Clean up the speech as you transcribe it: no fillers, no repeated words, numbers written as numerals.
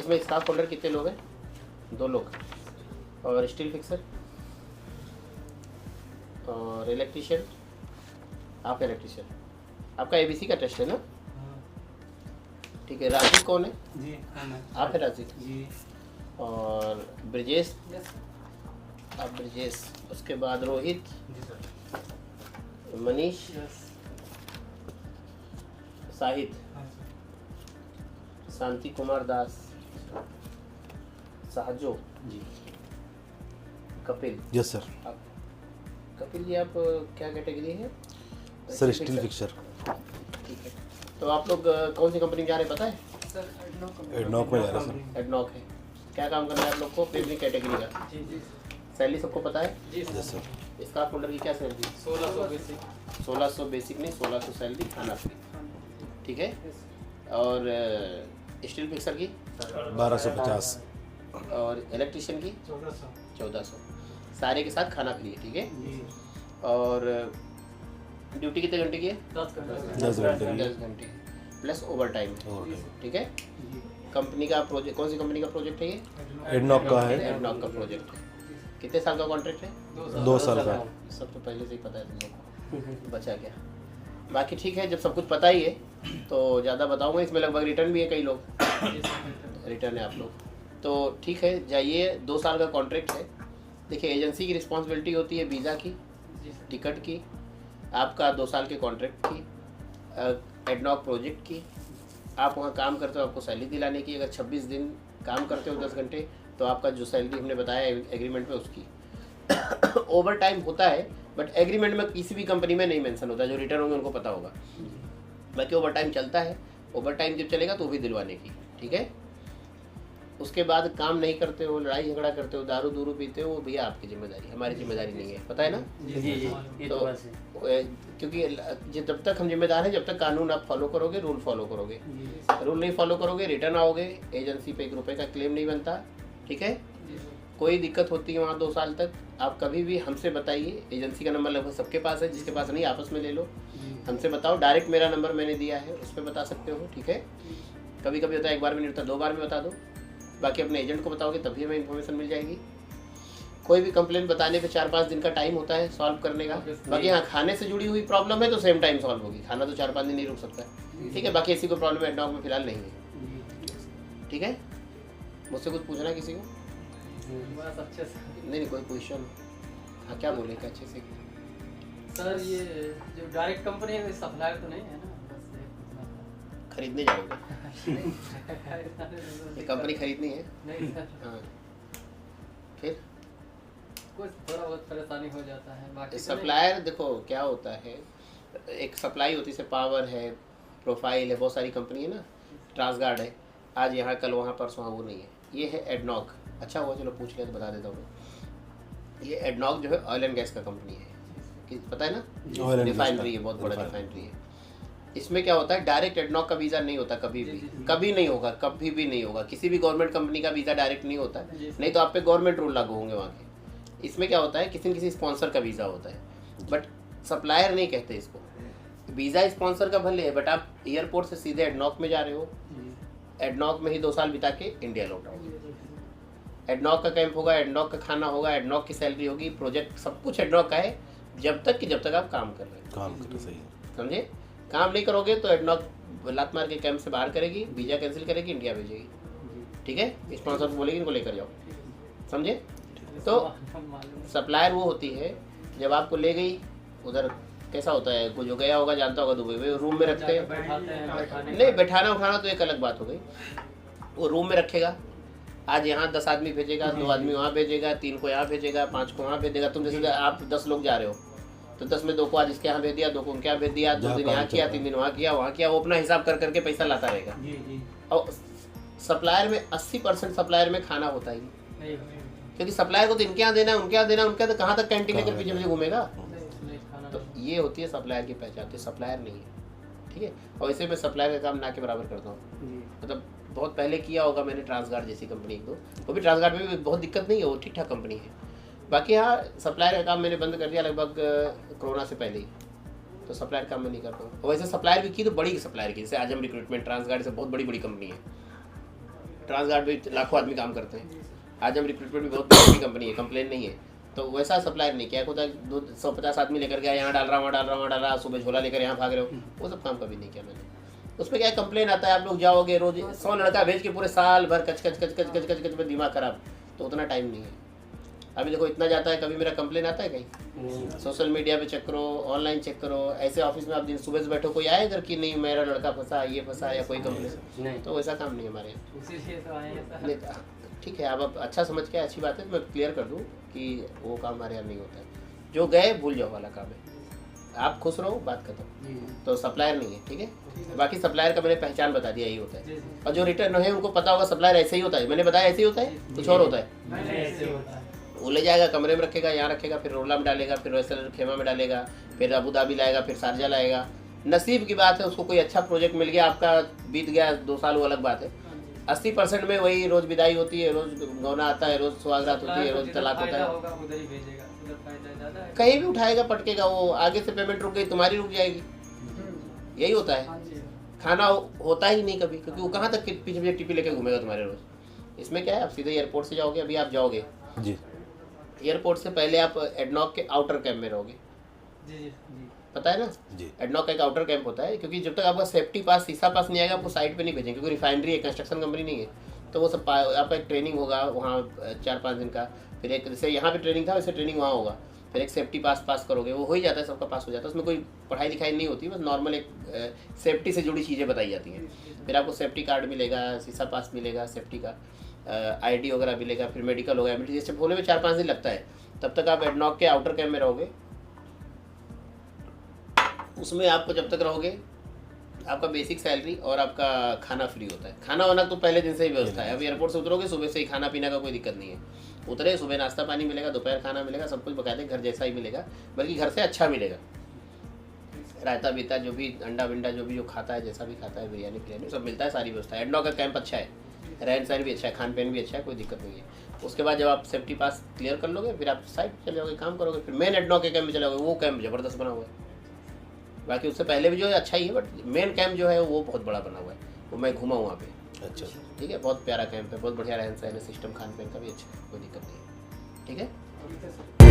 इसमें staff holder कितने लोग हैं? 2 लोग। और स्टील फिक्सर और इलेक्ट्रीशियन, आप इलेक्ट्रीशियन, आपका एबीसी का टेस्ट है ना? ठीक है। राजिक कौन है? जी आप है राजिक जी। और ब्रजेश, आप ब्रजेश। उसके बाद रोहित, जी सर। मनीष, यस। साहिद, हाँ सर। शांति कुमार दास, साहजो जी कपिल। Yes sir. आप कपिल जी, आप क्या कैटेगरी है? Sir steel fixer. ठीक है। तो आप लोग कौन सी कंपनी में जा रहे हैं पता है? सर एडनॉक में जा रहे हैं सर। एडनॉक है। क्या काम करना है आप लोग को? पेवरी कैटेगरी का। जी जी सैलरी सबको पता है? जी यस सर। स्टाफ होल्डर की क्या सैलरी? 1600 बेसिक। 1600 बेसिक नहीं, 1600 सैलरी, खाना फ्री। ठीक है। और स्टील फिक्सर की 1250। और इलेक्ट्रीशियन की 1400। 1400, सारे के साथ खाना फ्री है। ठीक है। जी। और ड्यूटी कितने घंटे की है? 10 घंटे। 10 घंटे की। 10 घंटे प्लस ओवर टाइम। ठीक है। जी। कंपनी का प्रोजेक्ट, कौन सी कंपनी का प्रोजेक्ट है ये? एडनॉक का है। एडनॉक का प्रोजेक्ट है। कितने साल का कॉन्ट्रैक्ट है? 2 साल का। सब तो पहले से ही पता है तुम लोग को, बचा क्या। बाकी ठीक है, जब सब कुछ पता ही है तो ज़्यादा बताऊंगा। इसमें लगभग रिटर्न भी है, कई लोग रिटर्न है आप लोग। तो ठीक है, जाइए। 2 साल का कॉन्ट्रैक्ट है। देखिए, एजेंसी की रिस्पॉन्सिबिलिटी होती है वीज़ा की, टिकट की, आपका 2 साल के कॉन्ट्रैक्ट की, एडनॉक प्रोजेक्ट की। आप वहाँ काम करते हो, आपको सैलरी दिलाने की। अगर 26 दिन काम करते हो 10 घंटे, तो आपका जो सैलरी हमने बताया एग्रीमेंट में उसकी। ओवर टाइम होता है, बट एग्रीमेंट में किसी भी कंपनी में नहीं मेंशन होता। जो रिटर्न होंगे उनको पता होगा। बाकी ओवर टाइम चलता है। ओवर टाइम जब चलेगा तो वो भी दिलवाने की। ठीक है। उसके बाद काम नहीं करते हो, लड़ाई झगड़ा करते हो, दारू दूरू पीते हो, वो भैया आपकी जिम्मेदारी, हमारी जिम्मेदारी नहीं है। पता है ना? जी जी ये तो बात है। क्योंकि जब तक हम जिम्मेदार हैं, जब तक कानून आप फॉलो करोगे, रूल फॉलो करोगे। रूल नहीं फॉलो करोगे, रिटर्न आओगे, एजेंसी पे 1 रुपये का क्लेम नहीं बनता। ठीक है। कोई दिक्कत होती है वहाँ 2 साल तक, आप कभी भी हमसे बताइए। एजेंसी का नंबर लगभग सबके पास है, जिसके पास नहीं आपस में ले लो, हमसे बताओ। डायरेक्ट मेरा नंबर मैंने दिया है, उस पर बता सकते हो। ठीक है। कभी कभी होता है 1 बार में नहीं होता, 2 बार में बता दो। बाकी अपने एजेंट को बताओगे तभी हमें इन्फॉर्मेशन मिल जाएगी। कोई भी कंप्लेंट बताने पे 4-5 दिन का टाइम होता है सॉल्व करने का। बाकी हाँ, खाने से जुड़ी हुई प्रॉब्लम है तो सेम टाइम सॉल्व होगी। खाना तो 4-5 दिन नहीं रुक सकता। ठीक है। बाकी ऐसी कोई प्रॉब्लम एडनॉक में फिलहाल नहीं है। ठीक है। मुझसे कुछ पूछना है किसी को? बस अच्छे से। नहीं, कोई क्वेश्चन? हाँ, क्या बोले क्या अच्छे से? सर ये जो डायरेक्ट कंपनी है, सप्लायर तो नहीं है ना? बस ये पूछना था। खरीदने जाओगे? ये कंपनी खरीदनी है? नहीं सर, हाँ। फिर कुछ थोड़ा बहुत परेशानी हो जाता है, बाकी तो नहीं। सप्लायर देखो क्या होता है, एक सप्लाई होती है, जैसे पावर है, प्रोफाइल है, बहुत सारी कंपनी है ना, ट्रांसगार्ड है, आज यहाँ कल वहाँ परसों वहाँ, वो नहीं है। ये है एडनॉक। अच्छा हुआ चलो पूछ लिया तो बता देता हूँ। ये एडनॉक जो है ऑयल एंड गैस का कंपनी है, पता है ना? रिफाइनरी है, बहुत बड़ा रिफाइनरी है। इसमें क्या होता है, डायरेक्ट एडनॉक का वीज़ा नहीं होता कभी भी, कभी नहीं होगा, कभी भी नहीं होगा। किसी भी गवर्नमेंट कंपनी का वीज़ा डायरेक्ट नहीं होता, नहीं तो आप पे गवर्नमेंट रूल लागू होंगे वहाँ के। इसमें क्या होता है, किसी न किसी स्पॉन्सर का वीज़ा होता है, बट सप्लायर नहीं कहते इसको। वीज़ा स्पॉन्सर का भले है, बट आप एयरपोर्ट से सीधे एडनॉक में जा रहे हो, एडनॉक में ही 2 साल बिता के इंडिया लौट आओगे। एडनॉक का कैंप होगा, एडनॉक का खाना होगा, एडनॉक की सैलरी होगी, प्रोजेक्ट सब कुछ एडनॉक का है, जब तक आप काम कर रहे हैं। काम करना सही है। समझे? काम नहीं करोगे तो एडनॉक लात मार के कैंप से बाहर करेगी, वीज़ा कैंसिल करेगी, इंडिया भेजेगी। ठीक है। स्पॉन्सर बोलेगी इनको लेकर जाओ। समझे? तो सप्लायर वो होती है जब आपको ले गई उधर, कैसा होता है, कोई जो गया होगा जानता होगा दुबई में, रूम में रखते हैं। नहीं, बैठाना उठाना तो एक अलग बात हो गई। वो रूम में रखेगा, आज यहाँ 10 आदमी भेजेगा, 2 आदमी वहाँ भेजेगा, 3 को यहाँ भेजेगा, 5 को वहाँ भेजेगा। तुम जैसे आप 10 लोग जा रहे हो तो 10 में 2 को आज इसके यहाँ भेज दिया, 2 को उनके यहाँ भेज दिया, 2 दिन यहाँ किया, 3 दिन वहाँ किया, वहाँ किया। वो अपना हिसाब कर करके पैसा लाता रहेगा। और सप्लायर में 80% सप्लायर में खाना होता ही नहीं, क्योंकि सप्लायर को तो इनके यहाँ देना है, उनके यहाँ देना है, उनके यहाँ तो कहाँ तक कैंटीन लेकर पीछे पीछे घूमेगा। तो ये होती है सप्लायर की पहचान, तो सप्लायर नहीं है। ठीक है। और इसे मैं सप्लायर का काम ना के बराबर करता हूँ। मतलब बहुत पहले किया होगा मैंने ट्रांसगार्ड जैसी कंपनी को, वो भी ट्रांसगार्ड में भी बहुत दिक्कत नहीं है, वो ठीक ठाक कंपनी है। बाकी हाँ, सप्लायर का काम मैंने बंद कर दिया लगभग कोरोना से पहले ही, तो सप्लायर काम मैं नहीं करता हूँ। और वैसे सप्लायर भी की तो बड़ी सप्लायर की, जैसे आज हम रिक्रूटमेंट, ट्रांसगार्ड से बहुत बड़ी बड़ी कंपनी है। ट्रांस गार्ड भी लाखों आदमी काम करते हैं। आज हम रिक्रूटमेंट भी बहुत बड़ी कंपनी है, कंप्लेन नहीं है। तो वैसा सप्लायर नहीं, क्या होता है 250 आदमी लेकर गया, यहाँ डाल रहा वहाँ डाल रहा वहाँ डाल रहा, सुबह झोला लेकर यहाँ भाग रहे हो, वो सब काम कभी नहीं किया मैंने। उसमें क्या कंप्लेन आता है, आप लोग जाओगे रोज 100 लड़का भेज के पूरे साल भर कच कच कच कच कच कच कच में दिमाग खराब, तो उतना टाइम नहीं है। अभी देखो इतना जाता है, कभी मेरा कंप्लेन आता है कहीं? सोशल मीडिया पे चेक करो, ऑनलाइन चेक करो, ऐसे ऑफिस में आप दिन सुबह से बैठो, कोई आए इधर कि नहीं मेरा लड़का फंसा, ये फंसा या कोई कंप्लेन, तो वैसा काम नहीं है हमारे यहाँ। इसीलिए तो आए हैं सर। ठीक है, आप अच्छा समझ के अच्छी बात है, तो मैं क्लियर कर दूँ कि वो काम हमारे यहाँ नहीं होता है। जो गए भूल जाओ वाला काम है, आप खुश रहो, बात खत्म। तो सप्लायर नहीं है, ठीक है। बाकी सप्लायर का मैंने पहचान बता दिया, यही होता है। और जो रिटर्न है उनको पता होगा सप्लायर ऐसे ही होता है, मैंने बताया ऐसे ही होता है, कुछ और होता है। वो ले जाएगा, कमरे में रखेगा, यहाँ रखेगा, फिर रोला में डालेगा, फिर वैसे खेमा में डालेगा, फिर अबू धाबी लाएगा, फिर शारजा लाएगा। नसीब की बात है, उसको कोई अच्छा प्रोजेक्ट मिल गया, आपका बीत गया 2 साल, वो अलग बात है। 80% में वही रोज विदाई होती है, रोज गौना आता है, रोज सुहागरात होती है, रोज तलाक होता है, कहीं भी उठाएगा पटकेगा, वो आगे से पेमेंट रुक गई तुम्हारी रुक जाएगी, यही होता है। खाना होता ही नहीं कभी, क्योंकि वो कहाँ तक पीछे पीछे टिपी लेके घूमेगा तुम्हारे रोज। इसमें क्या है, आप सीधे एयरपोर्ट से जाओगे, अभी आप जाओगे जी, एयरपोर्ट से पहले आप एडनॉक के आउटर कैंप में रहोगे, पता है ना जी। एडनॉक का एक आउटर कैंप होता है, क्योंकि जब तक आपका सेफ्टी पास, सीसा पास नहीं आएगा, आपको साइट पे नहीं भेजेंगे, क्योंकि रिफाइनरी है, कंस्ट्रक्शन कंपनी नहीं है। तो वो सब आपका एक ट्रेनिंग होगा वहाँ 4-5 दिन का, फिर एक जैसे यहाँ पे ट्रेनिंग था वैसे ट्रेनिंग वहाँ होगा, फिर एक सेफ्टी पास करोगे, वो हो ही जाता है, सबका पास हो जाता है। उसमें कोई पढ़ाई लिखाई नहीं होती, बस नॉर्मल एक सेफ्टी से जुड़ी चीज़ें बताई जाती हैं। फिर आपको सेफ्टी कार्ड मिलेगा, सीसा पास मिलेगा, सेफ्टी का ID वगैरह मिलेगा, फिर मेडिकल होगा, जैसे होने में 4-5 दिन लगता है। तब तक आप एडनॉक के आउटर कैंप में रहोगे। उसमें आपको जब तक रहोगे, आपका बेसिक सैलरी और आपका खाना फ्री होता है। खाना वाना तो पहले दिन से ही व्यवस्था है, अब एयरपोर्ट से उतरोगे सुबह से ही खाना पीना का कोई दिक्कत नहीं है। उतरे सुबह नाश्ता पानी मिलेगा, दोपहर खाना मिलेगा, सब कुछ बकायदे घर जैसा ही मिलेगा, बल्कि घर से अच्छा मिलेगा। रायता बीता जो भी, अंडा बिंडा जो भी जो खाता है, जैसा भी खाता है, बिरयानी फिरयानी सब मिलता है, सारी व्यवस्था है। एडनॉक का कैंप अच्छा है, रहन सहन भी अच्छा है, खान पान भी अच्छा है, कोई दिक्कत नहीं है। उसके बाद जब आप सेफ्टी पास क्लियर कर लोगे, फिर आप साइड चले जाओगे, काम करोगे, फिर मेन एडनॉक के कैंप में चले जाओगे। वो कैंप ज़बरदस्त बना हुआ है, बाकी उससे पहले भी जो है अच्छा ही है, बट मेन कैंप जो है वो बहुत बड़ा बना हुआ है, वो मैं घूमा वहाँ पे। अच्छा, ठीक है, बहुत प्यारा कैंप है, बहुत बढ़िया रहन सहन है, सिस्टम खान पान का भी अच्छा है, कोई दिक्कत नहीं है, ठीक है।